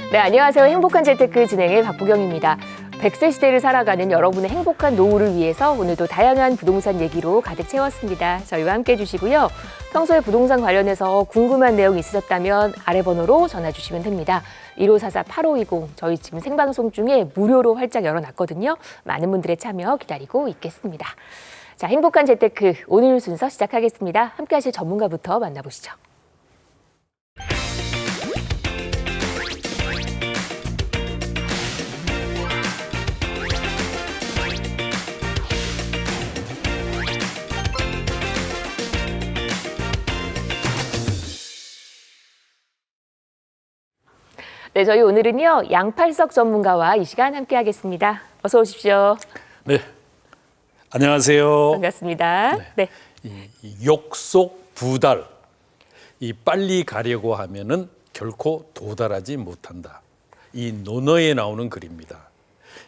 네, 안녕하세요. 행복한 재테크 진행의 박보경입니다. 100세 시대를 살아가는 여러분의 행복한 노후를 위해서 오늘도 다양한 부동산 얘기로 가득 채웠습니다. 저희와 함께 해주시고요. 평소에 부동산 관련해서 궁금한 내용이 있으셨다면 아래 번호로 전화 주시면 됩니다. 1544-8520 저희 지금 생방송 중에 무료로 활짝 열어놨거든요. 많은 분들의 참여 기다리고 있겠습니다. 자, 행복한 재테크 오늘 순서 시작하겠습니다. 함께 하실 전문가부터 만나보시죠. 네, 저희 오늘은요 양팔석 전문가와 이 시간 함께 하겠습니다. 어서 오십시오. 네, 안녕하세요. 반갑습니다. 네. 욕속 부달, 이 빨리 가려고 하면은 결코 도달하지 못한다. 이 논어에 나오는 글입니다.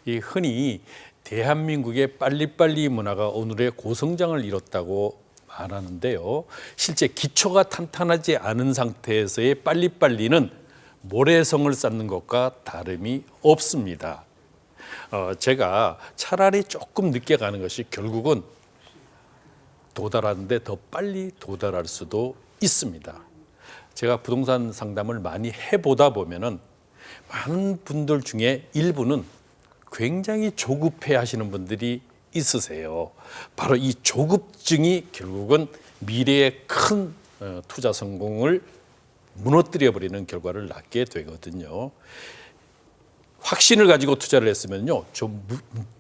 이 흔히 대한민국의 빨리빨리 문화가 오늘의 고성장을 이뤘다고 말하는데요. 실제 기초가 탄탄하지 않은 상태에서의 빨리빨리는 모래성을 쌓는 것과 다름이 없습니다. 제가 차라리 조금 늦게 가는 것이 결국은 도달하는데 더 빨리 도달할 수도 있습니다. 제가 부동산 상담을 많이 해보다 보면은 많은 분들 중에 일부는 굉장히 조급해 하시는 분들이 있으세요. 바로 이 조급증이 결국은 미래의 큰 투자 성공을 무너뜨려버리는 결과를 낳게 되거든요. 확신을 가지고 투자를 했으면요, 좀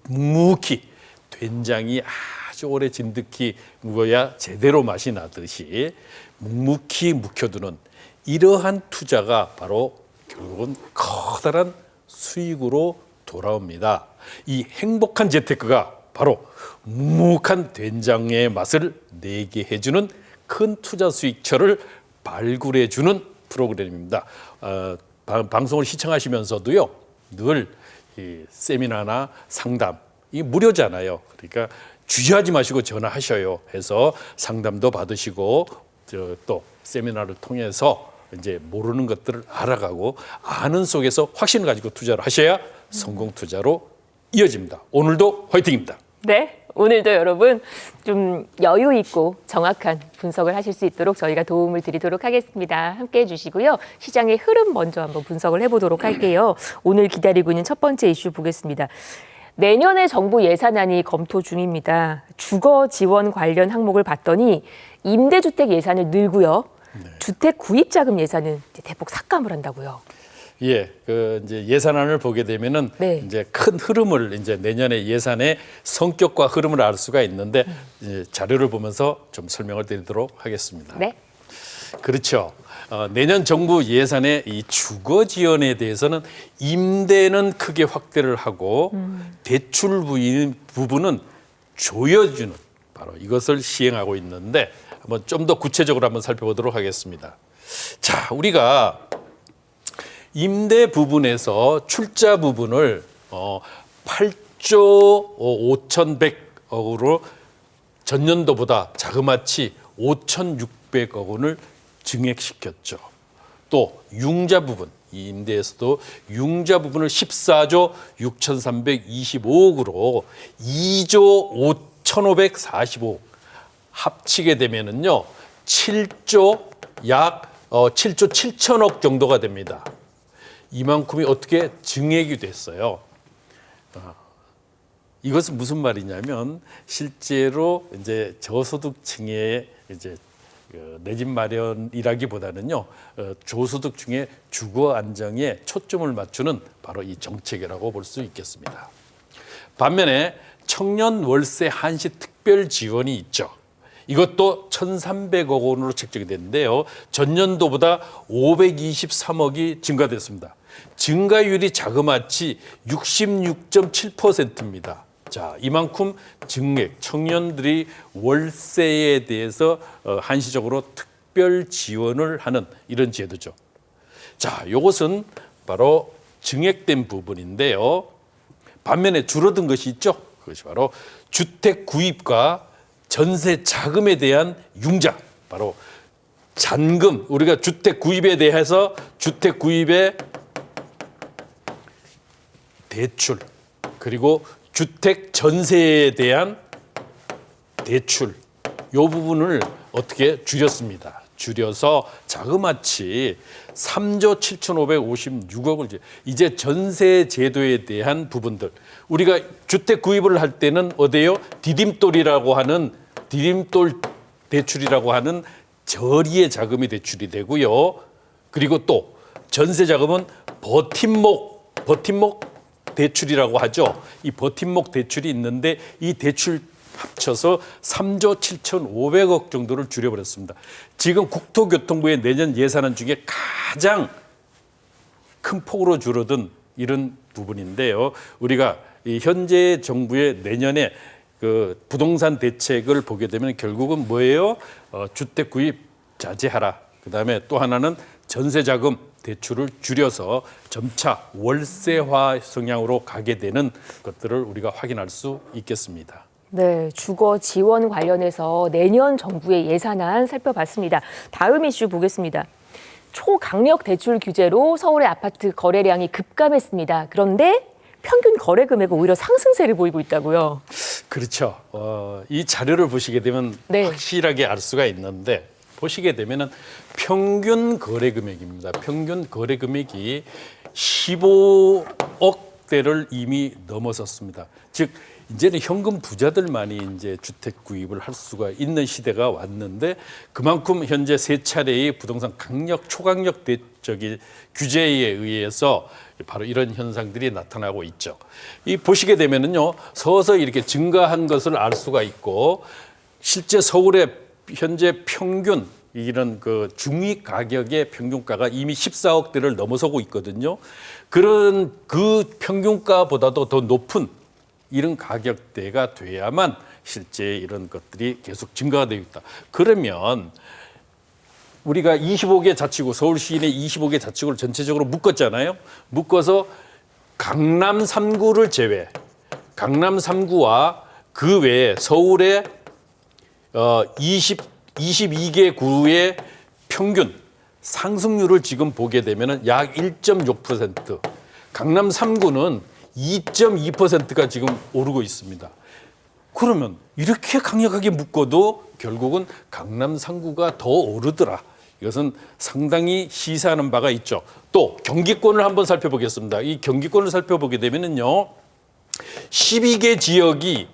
묵묵히 된장이 아주 오래 진득히 묵어야 제대로 맛이 나듯이 묵묵히 묵혀두는 이러한 투자가 바로 결국은 커다란 수익으로 돌아옵니다. 이 행복한 재테크가 바로 묵묵한 된장의 맛을 내게 해주는 큰 투자 수익처를 발굴해주는 프로그램입니다. 방송을 시청하시면서도요, 늘 이 세미나나 상담, 이 무료잖아요. 그러니까 주저하지 마시고 전화하셔요. 해서 상담도 받으시고 또 세미나를 통해서 이제 모르는 것들을 알아가고 아는 속에서 확신을 가지고 투자를 하셔야 성공 투자로 이어집니다. 오늘도 화이팅입니다. 네. 오늘도 여러분 좀 여유 있고 정확한 분석을 하실 수 있도록 저희가 도움을 드리도록 하겠습니다. 함께해 주시고요. 시장의 흐름 먼저 한번 분석을 해보도록 할게요. 오늘 기다리고 있는 첫 번째 이슈 보겠습니다. 내년에 정부 예산안이 검토 중입니다. 주거 지원 관련 항목을 봤더니 임대주택 예산을 늘고요. 주택 구입 자금 예산은 대폭 삭감을 한다고요. 예, 이제 예산안을 보게 되면은 네. 이제 큰 흐름을 이제 내년의 예산의 성격과 흐름을 알 수가 있는데 이제 자료를 보면서 좀 설명을 드리도록 하겠습니다. 네. 그렇죠. 내년 정부 예산의 이 주거 지원에 대해서는 임대는 크게 확대를 하고 대출 부분은 조여주는 바로 이것을 시행하고 있는데 한번 좀 더 구체적으로 한번 살펴보도록 하겠습니다. 자, 우리가 임대 부분에서 출자 부분을 8조 5,100억으로 전년도보다 자그마치 5,600억 원을 증액시켰죠. 또 융자 부분, 이 임대에서도 융자 부분을 14조 6,325억으로 2조 5,545억 합치게 되면은요 7조 약 7조 7천억 정도가 됩니다. 이만큼이 어떻게 증액이 됐어요. 이것은 무슨 말이냐면 실제로 이제 저소득층의 이제 내 집 마련이라기보다는요 저소득층의 주거 안정에 초점을 맞추는 바로 이 정책이라고 볼 수 있겠습니다. 반면에 청년 월세 한시 특별 지원이 있죠. 이것도 1,300억 원으로 책정이 됐는데요. 전년도보다 523억이 증가됐습니다. 증가율이 자그마치 66.7%입니다. 자, 이만큼 증액, 청년들이 월세에 대해서 한시적으로 특별 지원을 하는 이런 제도죠. 자, 이것은 바로 증액된 부분인데요. 반면에 줄어든 것이 있죠. 그것이 바로 주택 구입과 전세 자금에 대한 융자, 바로 잔금, 우리가 주택 구입에 대해서 주택 구입에 대출 그리고 주택 전세에 대한 대출 요 부분을 어떻게 줄였습니다. 줄여서 자그마치 3조 7,556억을 이제 전세 제도에 대한 부분들 우리가 주택 구입을 할 때는 어디요? 디딤돌이라고 하는 디딤돌 대출이라고 하는 저리의 자금이 대출이 되고요. 그리고 또 전세 자금은 버팀목 대출이라고 하죠. 이 버팀목 대출이 있는데 이 대출 합쳐서 3조 7,500억 정도를 줄여버렸습니다. 지금 국토교통부의 내년 예산안 중에 가장 큰 폭으로 줄어든 이런 부분인데요. 우리가 이 현재 정부의 내년에 그 부동산 대책을 보게 되면 결국은 뭐예요? 주택 구입 자제하라. 그다음에 또 하나는 전세 자금 대출을 줄여서 점차 월세화 성향으로 가게 되는 것들을 우리가 확인할 수 있겠습니다. 네, 주거 지원 관련해서 내년 정부의 예산안 살펴봤습니다. 다음 이슈 보겠습니다. 초강력 대출 규제로 서울의 아파트 거래량이 급감했습니다. 그런데 평균 거래 금액은 오히려 상승세를 보이고 있다고요. 그렇죠. 이 자료를 보시게 되면 네. 확실하게 알 수가 있는데 보시게 되면은 평균 거래 금액입니다. 평균 거래 금액이 15억대를 이미 넘어섰습니다. 즉 이제는 현금 부자들만이 이제 주택 구입을 할 수가 있는 시대가 왔는데 그만큼 현재 세 차례의 부동산 초강력 규제에 의해서 바로 이런 현상들이 나타나고 있죠. 이 보시게 되면은요 서서히 이렇게 증가한 것을 알 수가 있고 실제 서울의 현재 평균 이런 그 중위 가격의 평균가가 이미 14억대를 넘어서고 있거든요. 그런 그 평균가보다도 더 높은 이런 가격대가 돼야만 실제 이런 것들이 계속 증가가 되고 있다. 그러면 우리가 25개 자치구, 서울 시내 25개 자치구를 전체적으로 묶었잖아요. 묶어서 강남 3구를 제외, 강남 3구와 그 외에 서울의 22개 구의 평균 상승률을 지금 보게 되면 약 1.6%, 강남 3구는 2.2%가 지금 오르고 있습니다. 그러면 이렇게 강력하게 묶어도 결국은 강남 3구가 더 오르더라. 이것은 상당히 시사하는 바가 있죠. 또 경기권을 한번 살펴보겠습니다. 이 경기권을 살펴보게 되면은요. 12개 지역이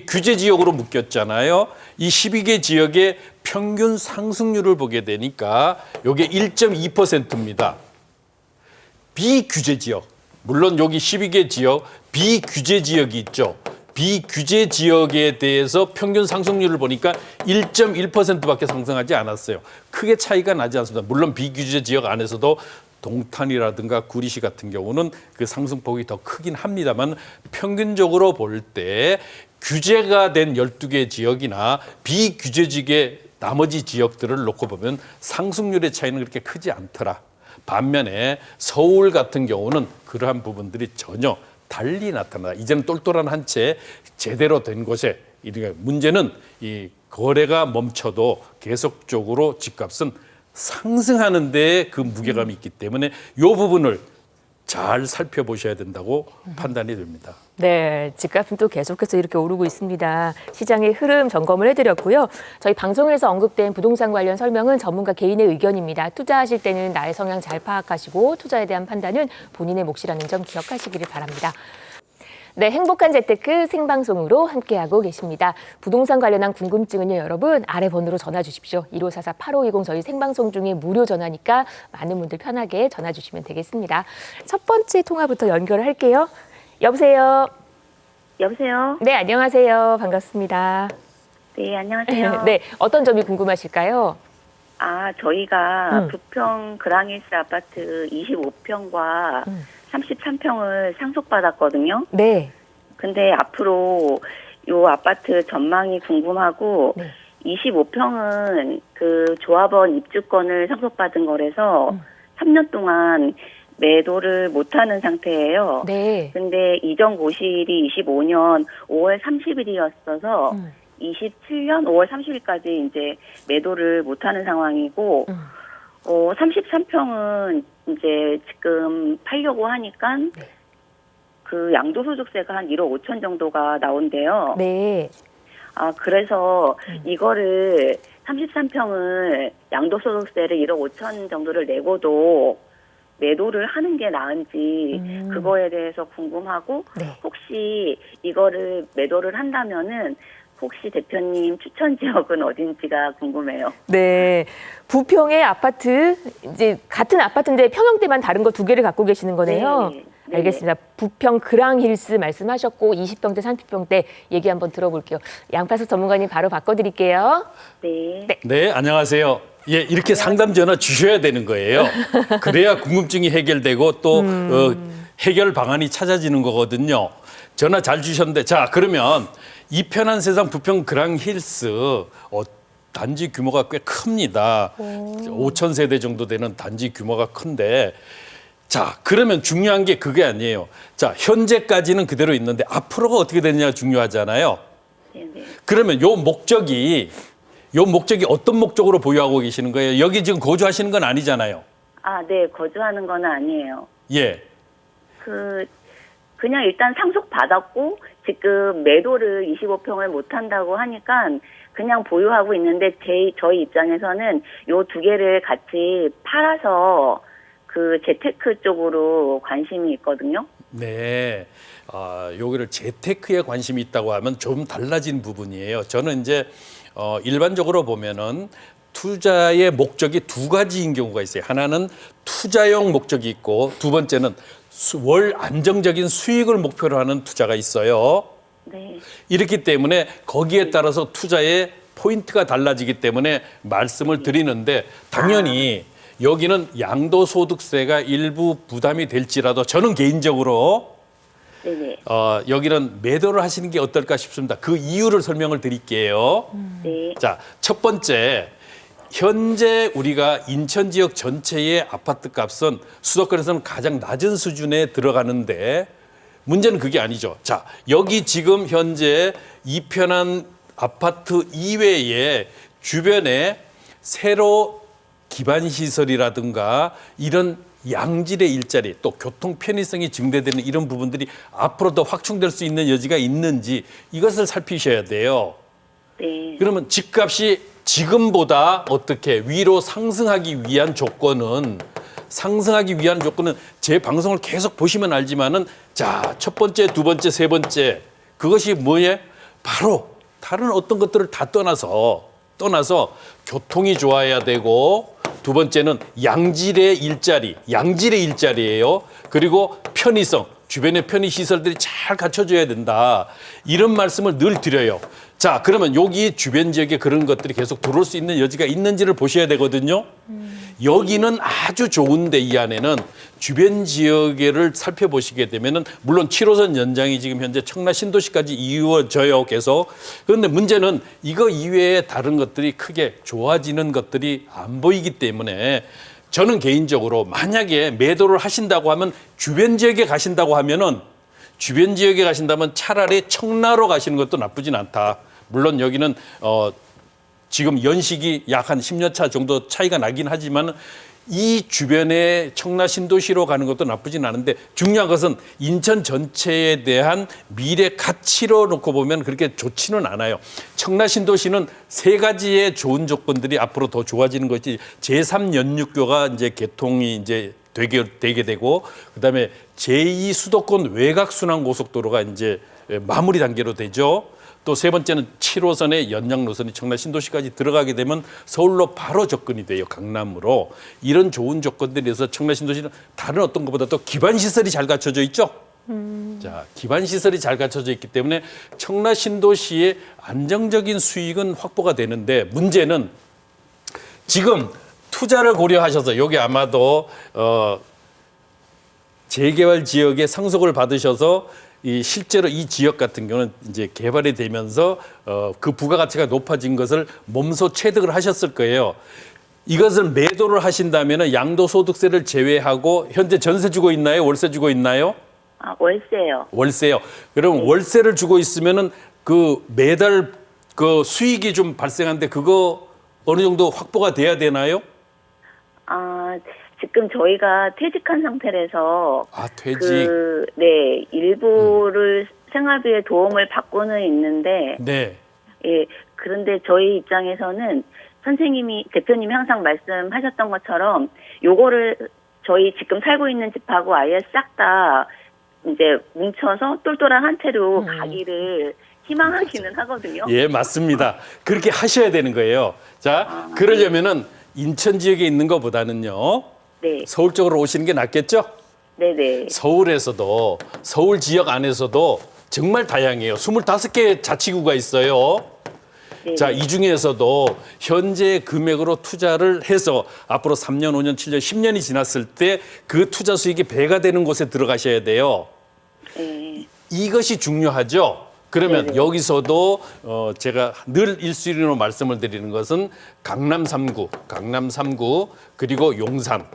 규제 지역으로 묶였잖아요. 이 12개 지역의 평균 상승률을 보게 되니까 이게 1.2%입니다. 비규제 지역, 물론 여기 12개 지역 비규제 지역이 있죠. 비규제 지역에 대해서 평균 상승률을 보니까 1.1%밖에 상승하지 않았어요. 크게 차이가 나지 않습니다. 물론 비규제 지역 안에서도 동탄이라든가 구리시 같은 경우는 그 상승폭이 더 크긴 합니다만 평균적으로 볼 때 규제가 된 12개 지역이나 비규제 지역의 나머지 지역들을 놓고 보면 상승률의 차이는 그렇게 크지 않더라. 반면에 서울 같은 경우는 그러한 부분들이 전혀 달리 나타나. 이제는 똘똘한 한 채 제대로 된 곳에 문제는 이 거래가 멈춰도 계속적으로 집값은 상승하는 데 그 무게감이 있기 때문에 이 부분을 잘 살펴보셔야 된다고 판단이 됩니다. 네, 집값은 또 계속해서 이렇게 오르고 있습니다. 시장의 흐름 점검을 해드렸고요. 저희 방송에서 언급된 부동산 관련 설명은 전문가 개인의 의견입니다. 투자하실 때는 나의 성향 잘 파악하시고 투자에 대한 판단은 본인의 몫이라는 점 기억하시기를 바랍니다. 네, 행복한 재테크 생방송으로 함께하고 계십니다. 부동산 관련한 궁금증은요, 여러분 아래 번호로 전화 주십시오. 1544-8520 저희 생방송 중에 무료 전화니까 많은 분들 편하게 전화 주시면 되겠습니다. 첫 번째 통화부터 연결을 할게요. 여보세요. 여보세요? 네, 안녕하세요. 반갑습니다. 네, 안녕하세요. 네, 어떤 점이 궁금하실까요? 저희가 부평 그랑힐스 아파트 25평과 33평을 상속받았거든요. 네. 근데 앞으로 요 아파트 전망이 궁금하고 네. 25평은 그 조합원 입주권을 상속받은 거라서 3년 동안 매도를 못하는 상태예요. 네. 근데 이전 고실이 25년 5월 30일이었어서 27년 5월 30일까지 이제 매도를 못하는 상황이고 33평은 이제 지금 팔려고 하니까 그 양도소득세가 한 1억 5천 정도가 나온대요. 네. 그래서 이거를 33평을 양도소득세를 1억 5천 정도를 내고도 매도를 하는 게 나은지 그거에 대해서 궁금하고 네. 혹시 이거를 매도를 한다면은 혹시 대표님 추천 지역은 어딘지가 궁금해요. 네. 부평의 아파트, 이제 같은 아파트인데 평형대만 다른 거 두 개를 갖고 계시는 거네요. 네. 네. 알겠습니다. 부평 그랑힐스 말씀하셨고 20평대, 30평대 얘기 한번 들어볼게요. 양파숙 전문가님 바로 바꿔드릴게요. 네. 네, 안녕하세요. 예, 이렇게 상담 전화 주셔야 되는 거예요. 그래야 궁금증이 해결되고 또 해결 방안이 찾아지는 거거든요. 전화 잘 주셨는데, 자, 그러면 이 편한 세상 부평 그랑힐스 단지 규모가 꽤 큽니다. 5천 세대 정도 되는 단지 규모가 큰데, 자, 그러면 중요한 게 그게 아니에요. 자, 현재까지는 그대로 있는데 앞으로가 어떻게 되느냐가 중요하잖아요. 네네. 그러면 요 목적이 어떤 목적으로 보유하고 계시는 거예요? 여기 지금 거주하시는 건 아니잖아요. 네. 거주하는 건 아니에요. 예. 그냥 일단 상속 받았고 지금 매도를 25평을 못 한다고 하니까 그냥 보유하고 있는데 저희 입장에서는 요 두 개를 같이 팔아서 그 재테크 쪽으로 관심이 있거든요. 네. 여기를 재테크에 관심이 있다고 하면 좀 달라진 부분이에요. 저는 이제 일반적으로 보면은 투자의 목적이 두 가지인 경우가 있어요. 하나는 투자용 목적이 있고 두 번째는 월 안정적인 수익을 목표로 하는 투자가 있어요. 네. 이렇기 때문에 거기에 따라서 투자의 포인트가 달라지기 때문에 말씀을 드리는데 당연히 여기는 양도소득세가 일부 부담이 될지라도 저는 개인적으로 네네. 여기는 매도를 하시는 게 어떨까 싶습니다. 그 이유를 설명을 드릴게요. 네. 자, 첫 번째, 현재 우리가 인천 지역 전체의 아파트 값은 수도권에서는 가장 낮은 수준에 들어가는데 문제는 그게 아니죠. 자, 여기 지금 현재 이편한 아파트 이외에 주변에 새로 기반 시설이라든가 이런 양질의 일자리 또 교통 편의성이 증대되는 이런 부분들이 앞으로 더 확충될 수 있는 여지가 있는지 이것을 살피셔야 돼요. 네. 그러면 집값이 지금보다 어떻게 위로 상승하기 위한 조건은 제 방송을 계속 보시면 알지만은 자, 첫 번째, 두 번째, 세 번째 그것이 뭐예요? 바로 다른 어떤 것들을 다 떠나서 교통이 좋아야 되고 두 번째는 양질의 일자리예요. 그리고 편의성, 주변의 편의 시설들이 잘 갖춰져야 된다. 이런 말씀을 늘 드려요. 자, 그러면 여기 주변 지역에 그런 것들이 계속 들어올 수 있는 여지가 있는지를 보셔야 되거든요. 여기는 아주 좋은데 이 안에는 주변 지역을 살펴보시게 되면은 물론 7호선 연장이 지금 현재 청라 신도시까지 이루어져요. 계속. 그런데 문제는 이거 이외에 다른 것들이 크게 좋아지는 것들이 안 보이기 때문에 저는 개인적으로 만약에 매도를 하신다고 하면 주변 지역에 가신다면 차라리 청라로 가시는 것도 나쁘진 않다. 물론 여기는 지금 연식이 약 한 10년 차 정도 차이가 나긴 하지만 이 주변에 청라 신도시로 가는 것도 나쁘진 않은데 중요한 것은 인천 전체에 대한 미래 가치로 놓고 보면 그렇게 좋지는 않아요. 청라 신도시는 세 가지의 좋은 조건들이 앞으로 더 좋아지는 것이 제3연륙교가 이제 개통이 이제 되게 되고 그다음에 제2 수도권 외곽 순환 고속도로가 이제 마무리 단계로 되죠. 또 세 번째는 7호선의 연장 노선이 청라 신도시까지 들어가게 되면 서울로 바로 접근이 돼요. 강남으로. 이런 좋은 조건들에서 청라 신도시는 다른 어떤 것보다 또 기반 시설이 잘 갖춰져 있죠. 자, 기반 시설이 잘 갖춰져 있기 때문에 청라 신도시의 안정적인 수익은 확보가 되는데 문제는 지금 투자를 고려하셔서 여기 아마도 재개발 지역에 상속을 받으셔서 실제로 이 지역 같은 경우는 이제 개발이 되면서 그 부가가치가 높아진 것을 몸소 체득을 하셨을 거예요. 이것을 매도를 하신다면 양도소득세를 제외하고 현재 전세 주고 있나요? 월세 주고 있나요? 월세요. 월세요. 그럼 월세를 주고 있으면은 그 매달 그 수익이 좀 발생하는데 그거 어느 정도 확보가 돼야 되나요? 지금 저희가 퇴직한 상태라서 아, 퇴직. 네, 일부를 생활비에 도움을 받고는 있는데 네. 예, 그런데 저희 입장에서는 대표님이 항상 말씀하셨던 것처럼 요거를 저희 지금 살고 있는 집하고 아예 싹 다 이제 뭉쳐서 똘똘한 한 채로 가기를 희망하기는 하거든요. 예, 맞습니다. 그렇게 하셔야 되는 거예요. 자, 그러려면은 인천 지역에 있는 것보다는요. 네, 서울 쪽으로 오시는 게 낫겠죠? 네네. 서울에서도 서울 지역 안에서도 정말 다양해요. 25개 자치구가 있어요. 네. 자, 이 중에서도 현재 금액으로 투자를 해서 앞으로 3년, 5년, 7년, 10년이 지났을 때 그 투자 수익이 배가 되는 곳에 들어가셔야 돼요. 네. 이것이 중요하죠. 그러면 네네. 여기서도 제가 늘 1순위로 말씀을 드리는 것은 강남 3구 그리고 용산.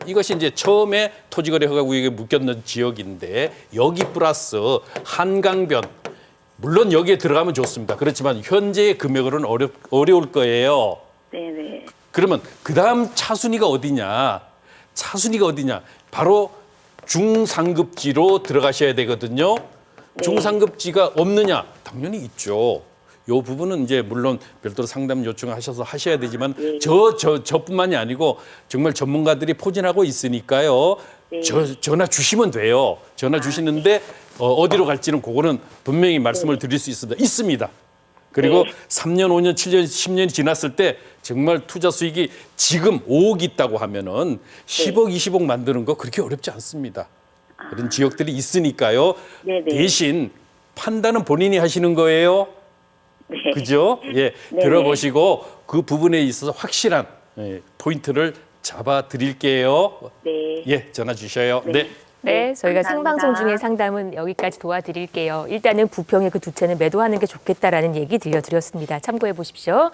이것이 이제 처음에 토지거래 허가구역에 묶였는 지역인데 여기 플러스 한강변. 물론 여기에 들어가면 좋습니다. 그렇지만 현재의 금액으로는 어려울 거예요. 네네. 그러면 그다음 차순위가 어디냐? 바로 중상급지로 들어가셔야 되거든요. 네. 중상급지가 없느냐? 당연히 있죠. 요 부분은 이제 물론 별도로 상담 요청하셔서 하셔야 되지만 네. 저뿐만이 아니고 정말 전문가들이 포진하고 있으니까요. 네. 전화 주시면 돼요. 전화 주시는데 어디로 갈지는 그거는 분명히 말씀을 드릴 수 있습니다. 그리고 네. 3년, 5년, 7년, 10년이 지났을 때 정말 투자 수익이 지금 5억 있다고 하면은 10억, 20억 만드는 거 그렇게 어렵지 않습니다. 그런 지역들이 있으니까요. 네네. 대신 판단은 본인이 하시는 거예요. 네. 그죠? 예, 네네. 들어보시고 그 부분에 있어서 확실한 포인트를 잡아 드릴게요. 네. 예, 전화 주셔요. 네. 네. 네, 저희가 감사합니다. 생방송 중에 상담은 여기까지 도와드릴게요. 일단은 부평의 그 두 채는 매도하는 게 좋겠다라는 얘기 들려드렸습니다. 참고해 보십시오.